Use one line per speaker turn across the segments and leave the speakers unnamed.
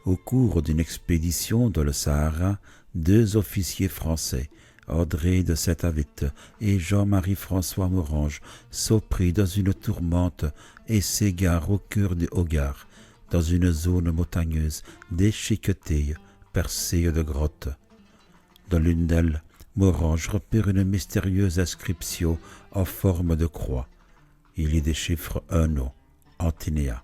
Au cours d'une expédition dans le Sahara, 2 officiers français, André de Saint-Avit et Jean-Marie François Morange, sont pris dans une tourmente et s'égarent au cœur du Hogar, dans une zone montagneuse déchiquetée, percée de grottes. Dans l'une d'elles, Morange repère une mystérieuse inscription en forme de croix. Il y déchiffre un nom, Antinéa.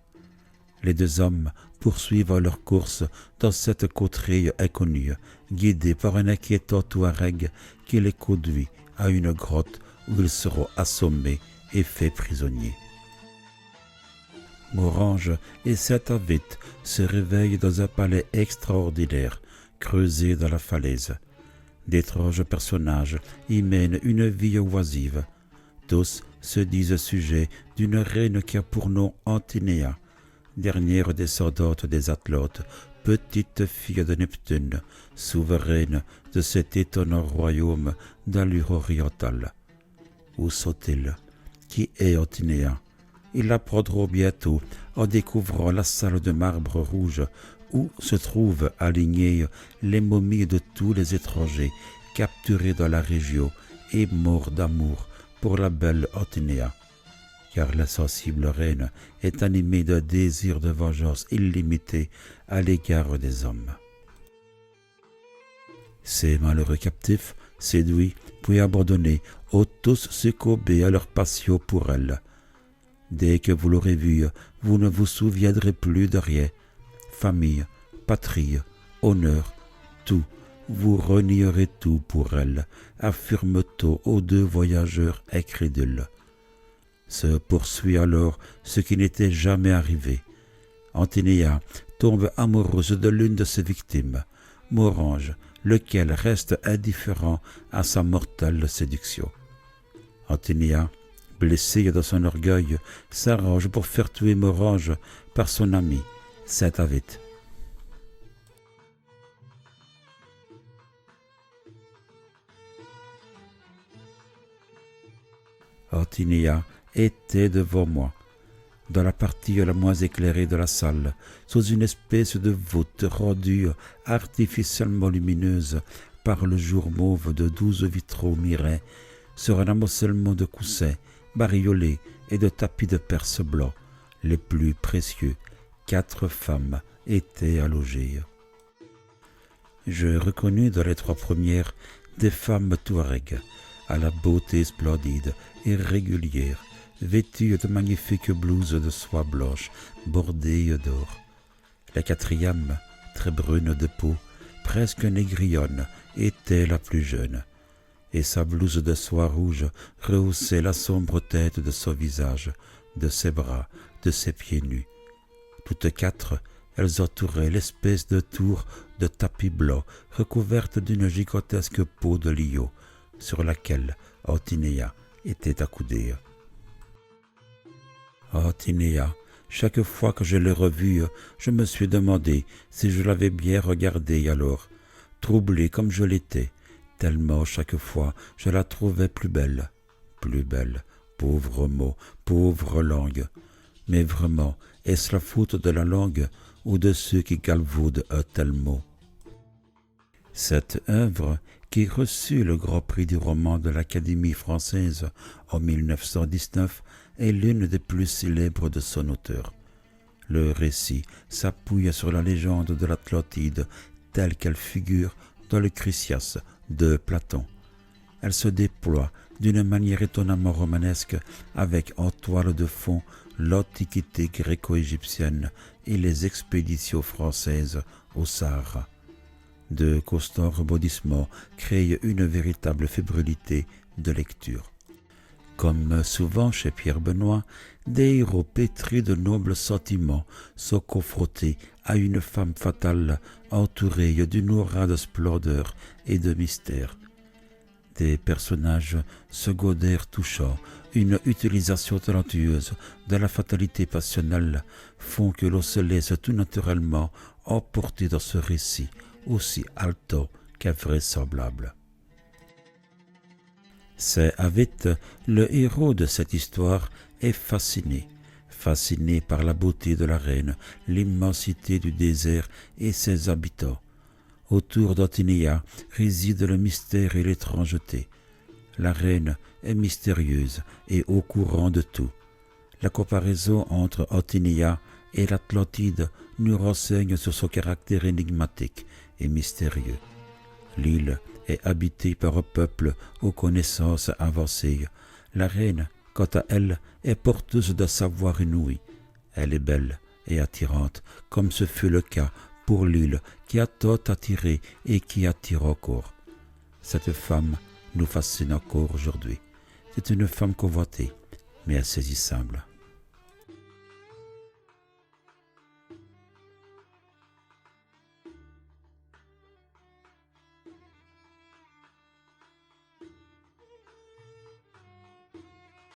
Les 2 hommes poursuivent leur course dans cette contrée inconnue, guidés par un inquiétant Touareg qui les conduit à une grotte où ils seront assommés et faits prisonniers. Morange et Saint-Avit se réveillent dans un palais extraordinaire, creusé dans la falaise. D'étranges personnages y mènent une vie oisive. Tous se disent sujets d'une reine qui a pour nom Antinéa, dernière descendante des Atlantes, petite fille de Neptune, souveraine de cet étonnant royaume d'allure orientale. Où sont-ils? Qui est Antinéa? Ils l'apprendront bientôt en découvrant la salle de marbre rouge où se trouvent alignées les momies de tous les étrangers capturés dans la région et morts d'amour pour la belle Antinéa. Car la sensible reine est animée d'un désir de vengeance illimité à l'égard des hommes. Ces malheureux captifs, séduits puis abandonnés, ont tous succombé à leur passion pour elle. Dès que vous l'aurez vue, vous ne vous souviendrez plus de rien. Famille, patrie, honneur, tout, vous renierez tout pour elle, affirme-t-on aux 2 voyageurs incrédules. Se poursuit alors ce qui n'était jamais arrivé. Antinéa tombe amoureuse de l'une de ses victimes, Morange, lequel reste indifférent à sa mortelle séduction. Antinéa, blessée dans son orgueil, s'arrange pour faire tuer Morange par son ami, Saint-Avit. Antinéa était devant moi, dans la partie la moins éclairée de la salle, sous une espèce de voûte rendue artificiellement lumineuse par le jour mauve de 12 vitraux mirés, sur un amoncellement de coussins, bariolés et de tapis de perse blanc, les plus précieux. 4 femmes étaient allogées. Je reconnus dans les 3 premières des femmes touareg, à la beauté splendide et régulière, vêtues de magnifiques blouses de soie blanche bordées d'or. La 4e, très brune de peau, presque négrillonne, était la plus jeune, et sa blouse de soie rouge rehaussait la sombre tête de son visage, de ses bras, de ses pieds nus. Toutes 4, elles entouraient l'espèce de tour de tapis blanc recouverte d'une gigantesque peau de lion, sur laquelle Antinéa était accoudée. Antinéa, chaque fois que je l'ai revue, je me suis demandé si je l'avais bien regardée alors, troublé comme je l'étais, tellement chaque fois je la trouvais plus belle, pauvre mot, pauvre langue. Mais vraiment, est-ce la faute de la langue ou de ceux qui galvaudent un tel mot? Cette œuvre, qui reçut le Grand Prix du roman de l'Académie française en 1919, est l'une des plus célèbres de son auteur. Le récit s'appuie sur la légende de l'Atlantide telle qu'elle figure dans le Chrysias de Platon. Elle se déploie d'une manière étonnamment romanesque avec en toile de fond l'Antiquité gréco-égyptienne et les expéditions françaises au Sahara. De constants rebondissements créent une véritable fébrilité de lecture. Comme souvent chez Pierre Benoît, des héros pétris de nobles sentiments sont confrontés à une femme fatale entourée d'une aura de splendeur et de mystère. Des personnages secondaires touchants, une utilisation talentueuse de la fatalité passionnelle font que l'on se laisse tout naturellement emporter dans ce récit aussi haletant qu'invraisemblable. Saint-Avit, le héros de cette histoire, est fasciné fasciné par la beauté de la reine, l'immensité du désert et ses habitants. Autour d'Otinia réside le mystère et l'étrangeté. La reine est mystérieuse et au courant de tout. La comparaison entre Otinia et l'Atlantide nous renseigne sur son caractère énigmatique et mystérieux. L'île est habitée par un peuple aux connaissances avancées. La reine, quant à elle, est porteuse d'un savoir inouï. Elle est belle et attirante, comme ce fut le cas pour l'île qui a tant attiré et qui attire encore. Cette femme nous fascine encore aujourd'hui. C'est une femme convoitée, mais insaisissable.